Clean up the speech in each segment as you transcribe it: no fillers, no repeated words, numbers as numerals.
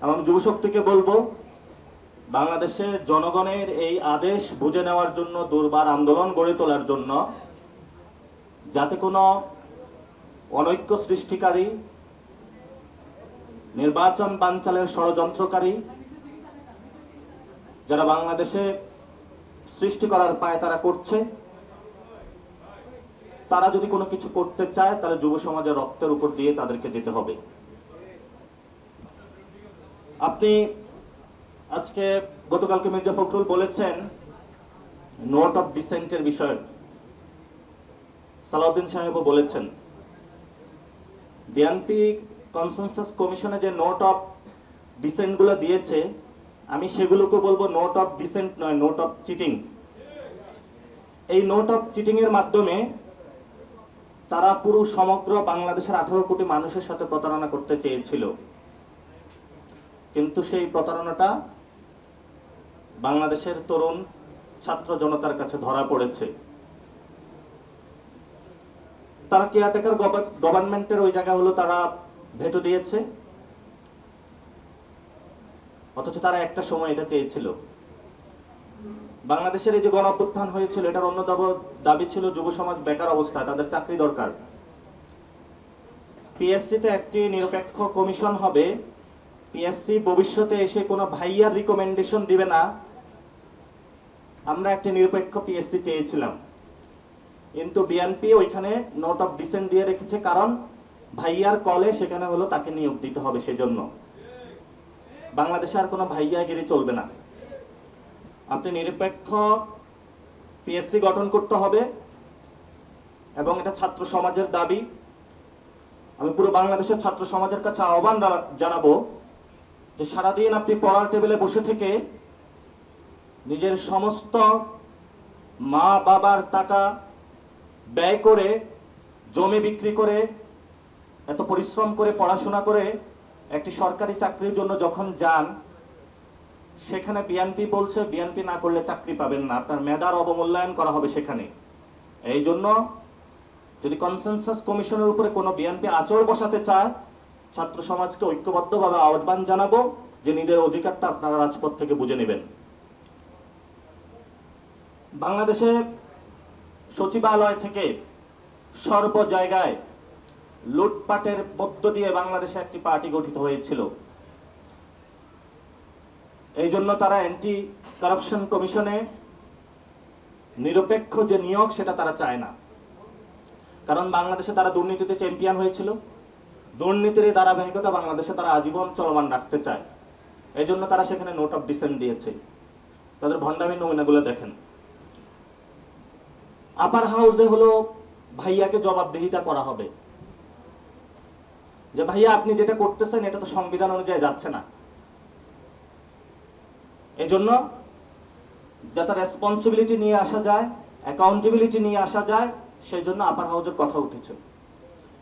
এবং যুবশক্তিকে বলবো, বাংলাদেশের জনগণের এই আদেশ বুঝে নেওয়ার জন্য, দুর্বার আন্দোলন গড়ে তোলার জন্য, যাতে কোনো অনৈক্য সৃষ্টিকারী, নির্বাচন বানচালের ষড়যন্ত্রকারী যারা বাংলাদেশে সৃষ্টি করার পায় তারা করছে, তারা যদি কোনো কিছু করতে চায় তাহলে যুব সমাজের রক্তের উপর দিয়ে তাদেরকে যেতে হবে। আপনি আজকে গতকালকে মির্জা ফখরুল বলেছেন নোট অফ ডিসেন্টের বিষয়ে, সালাউদ্দিন সাহেবও বলেছেন। বিএনপি কনসেনসাস কমিশনে যে নোট অফ ডিসেন্টগুলো দিয়েছে, আমি সেগুলোকে বলবো নোট অফ ডিসেন্ট নয়, নোট অফ চিটিং। এই নোট অফ চিটিং এর মাধ্যমে তারা পুরো সমগ্র বাংলাদেশের 18 কোটি মানুষের সাথে প্রতারণা করতে চেয়েছিল, কিন্তু সেই প্রতারণাটা বাংলাদেশের তরুণ ছাত্র জনতার কাছে ধরা পড়েছে। তারা কেয়ারটেকার গভর্নমেন্টের ওই জায়গা হলো তারা ভেটো দিয়েছে, অথচ তারা একটা সময় এটা চেয়েছিল। বাংলাদেশের এই যে গণ অভ্যুত্থান হয়েছিল, এটার অন্য দাবি ছিল যুব সমাজ বেকার অবস্থায়, তাদের চাকরি দরকার। পিএসসিতে একটি নিরপেক্ষ কমিশন হবে, পিএসসি ভবিষ্যতে এসে কোনো ভাইয়ার রিকমেন্ডেশন দিবে না। আমরা একটি নিরপেক্ষ পিএসসি চেয়েছিলাম, কিন্তু বিএনপি ওইখানে নোট অফ ডিসেন্ট দিয়ে রেখেছে, কারণ ভাইয়ার কলে সেখানে হলো তাকে নিয়োগ দিতে হবে। সেজন্য বাংলাদেশে আর কোনো ভাইয়াগিরি চলবে না। আপনি নিরপেক্ষ পিএসসি গঠন করতে হবে, এবং এটা ছাত্র সমাজের দাবি। আমি পুরো বাংলাদেশের ছাত্র সমাজের কাছে আহ্বান জানাবো যে সারাদিন আপনি পড়ার টেবিলে বসে থেকে নিজের সমস্ত মা বাবার টাকা ব্যয় করে, জমি বিক্রি করে, এত পরিশ্রম করে পড়াশোনা করে একটি সরকারি চাকরির জন্য যখন যান, সেখানে বিএনপি বলছে বিএনপি না করলে চাকরি পাবেন না, আপনার মেধার অবমূল্যায়ন করা হবে সেখানে। এই জন্য যদি কনসেনসাস কমিশনের উপরে কোনো বিএনপি আঁচড় বসাতে চায়, ছাত্র সমাজকে ঐক্যবদ্ধভাবে আহ্বান জানাবো যে নিজের অধিকারটা আপনারা রাজপথ থেকে বুঝে নেবেন। বাংলাদেশে সচিবালয় থেকে সর্ব জায়গায় লুটপাটের মধ্য দিয়ে বাংলাদেশে একটি পার্টি গঠিত হয়েছিল। এই জন্য তারা অ্যান্টি কারাপশন কমিশনে নিরপেক্ষ যে নিয়োগ সেটা তারা চায় না, কারণ বাংলাদেশে তারা দুর্নীতিতে চ্যাম্পিয়ন হয়েছিল। দুর্নীতির এই ধারাবাহিকতা বাংলাদেশে তারা আজীবন চলমান রাখতে চায়। এই জন্য তারা সেখানে নোট অফ ডিসেন্ট দিয়েছে। তাদের ভণ্ডামি নমুনাগুলো দেখেন। আপার হাউসে হলো ভাইয়াকে জবাবদিহিতা করা হবে যে ভাইয়া আপনি যেটা করতেছেন এটা তো সংবিধান অনুযায়ী যাচ্ছে না। এই জন্য যাতে রেসপন্সিবিলিটি নিয়ে আসা যায়, অ্যাকাউন্টেবিলিটি নিয়ে আসা যায়, সেই জন্য আপার হাউসের কথা উঠেছে,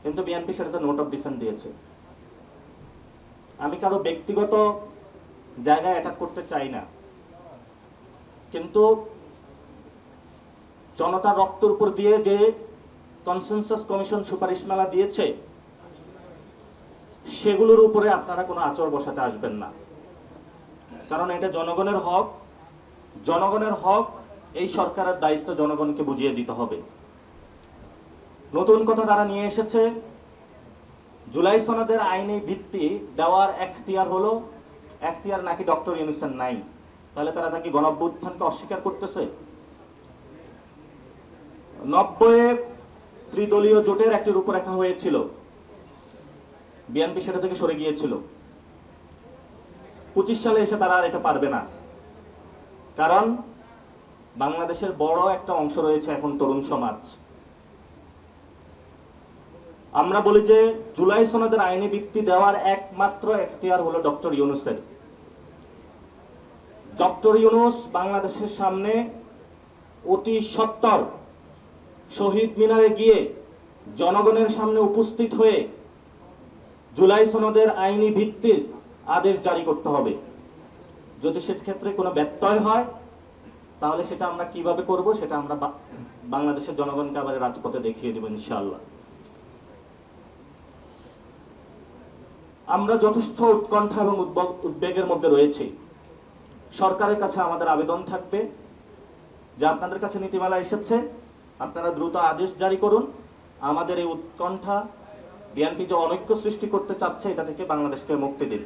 কিন্তু বিএনপি সেটাতে নোট অফ ডিসেন্ট দিয়েছে। আমি কারো ব্যক্তিগত জায়গায় অ্যাটাক করতে চাই না, কিন্তু জনতার রক্তের উপর দিয়ে যে কনসেনসাস কমিশন সুপারিশমালা দিয়েছে, সেগুলোর উপরে আপনারা কোনো আঁচড় বসাতে আসবেন না, কারণ এটা জনগণের হক। জনগণের হক, এই সরকারের দায়িত্ব জনগণকে বুঝিয়ে দিতে হবে। নতুন কথা তারা নিয়ে এসেছে, জুলাই সনদের আইনি ভিত্তি দেওয়ার এখতিয়ার হলো, এখতিয়ার নাকি ডক্টর ইউনূসের নাই। তাহলে তারা নাকি গণঅভ্যুত্থানকে অস্বীকার করতেছে। 90-এ ত্রিদলীয় জোটের একটি রূপরেখা হয়েছিল, বিএনপি সেটা থেকে সরে গিয়েছিল। 25 সালে এসে তারা আর এটা পারবে না, কারণ বাংলাদেশের বড় একটা অংশ রয়েছে এখন তরুণ সমাজ। আমরা বলি যে জুলাই সনদের আইনি ভিত্তি দেওয়ার একমাত্র এখতিয়ার হলো ডক্টর ইউনূসের। ডক্টর ইউনূস বাংলাদেশের সামনে অতি সত্বর শহীদ মিনারে গিয়ে জনগণের সামনে উপস্থিত হয়ে জুলাই সনদের আইনি ভিত্তির আদেশ জারি করতে হবে। যদি সেক্ষেত্রে কোনো ব্যত্যয় হয় তাহলে সেটা আমরা কিভাবে করব সেটা আমরা বাংলাদেশের জনগণকে আবার রাজপথে দেখিয়ে দেব ইনশাআল্লাহ। আমরা যথেষ্ট উৎকণ্ঠা এবং উদ্বেগের মধ্যে রয়েছি। সরকারের কাছে আমাদের আবেদন থাকবে যে আপনাদের কাছে নীতিমালা এসেছে, আপনারা দ্রুত আদেশ জারি করুন। আমাদের এই উৎকণ্ঠা, বিএনপি যে অনৈক্য সৃষ্টি করতে চাচ্ছে, এটা থেকে বাংলাদেশকে মুক্তি দিন।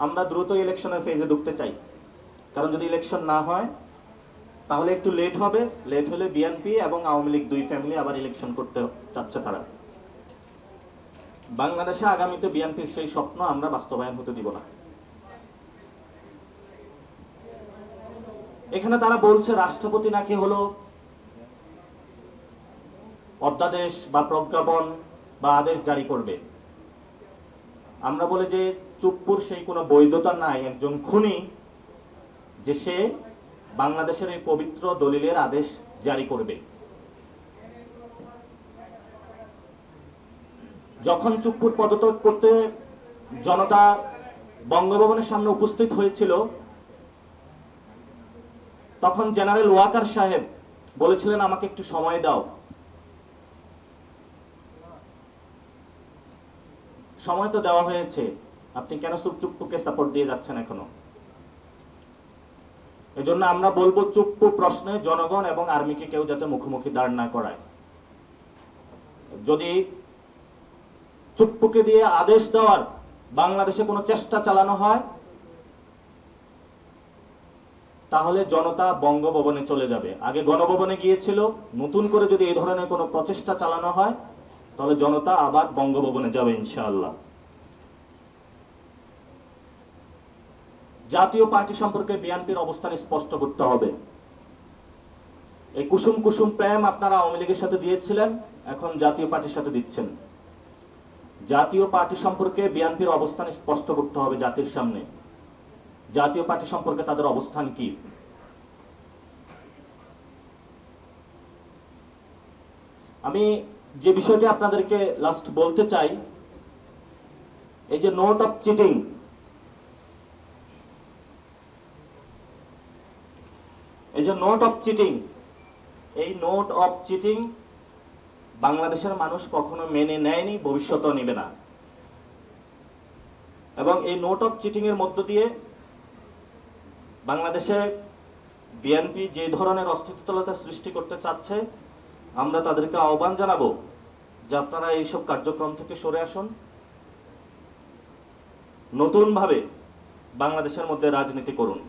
আমরা দ্রুত ইলেকশনের ফেজে ঢুকতে চাই, কারণ যদি ইলেকশন না হয় তাহলে একটু লেট হবে। লেট হলে বিএনপি এবং আওয়ামী লীগ দুই ফ্যামিলি আবার ইলেকশন করতে চাচ্ছে তারা। বাংলাদেশে আগামীতে বিএনপির সেই স্বপ্ন আমরা বাস্তবায়ন হতে দিব না। এখানে তারা বলছে রাষ্ট্রপতি নাকি হলো অধ্যাদেশ বা প্রজ্ঞাপন বা আদেশ জারি করবে। আমরা বলি যে চুপ্পুর সেই কোনো বৈধতা নাই একজন খুনি যে সে বাংলাদেশের এই পবিত্র দলিলের আদেশ জারি করবে। যখন চুপ্পুর পদত্যাগ করতে জনতা বঙ্গভবনের সামনে উপস্থিত হয়েছিল, তখন জেনারেল ওয়াকার সাহেব বলেছিলেন আমাকে একটু সময় দাও। সময় তো দেওয়া হয়েছে, আপনি কেন চুপ্পুকে সাপোর্ট দিয়ে যাচ্ছেন এখনো? এজন্য আমরা বলবো চুপ্পু প্রশ্নে জনগণ এবং আর্মিকে কেউ যাতে মুখোমুখি দাঁড় না করায়। যদি চুপ্পুকে দিয়ে আদেশ দেওয়ার বাংলাদেশে কোনো চেষ্টা চালানো হয়, তাহলে জনতা বঙ্গভবনে চলে যাবে। আগে গণভবনে গিয়েছিল, নতুন করে যদি এই ধরনের কোনো প্রচেষ্টা চালানো হয় তাহলে জনতা আবার বঙ্গভবনে যাবে ইনশাআল্লাহ। জাতীয় পার্টি সম্পর্কে বিএনপির অবস্থান স্পষ্ট করতে হবে। এই কুসুম কুসুম প্রেম আপনারা আওয়ামী লীগের সাথে দিয়েছিলেন, এখন জাতীয় পার্টির সাথে দিচ্ছেন। জাতীয় পার্টি সম্পর্কে বিএনপির অবস্থান স্পষ্ট করতে হবে জাতির সামনে। জাতীয় পার্টি সম্পর্কে তাদের অবস্থান কি? আমি যে বিষয়টি আপনাদেরকে লাস্ট বলতে চাই, এই যে নোট অফ চিটিং, এই যে নোট অফ চিটিং, এই নোট অফ চিটিং বাংলাদেশের মানুষ কখনো মেনে নেয়নি, ভবিষ্যতেও নেবে না। এবং এই নোট অফ চিটিং এর মধ্য দিয়ে বাংলাদেশে বিএনপি যে ধরনের অস্থিতিশীলতা সৃষ্টি করতে চাচ্ছে, আমরা তাদেরকে আহ্বান জানাবো যে আপনারা এইসব কার্যক্রম থেকে সরে আসুন, নতুনভাবে বাংলাদেশের মধ্যে রাজনীতি করুন।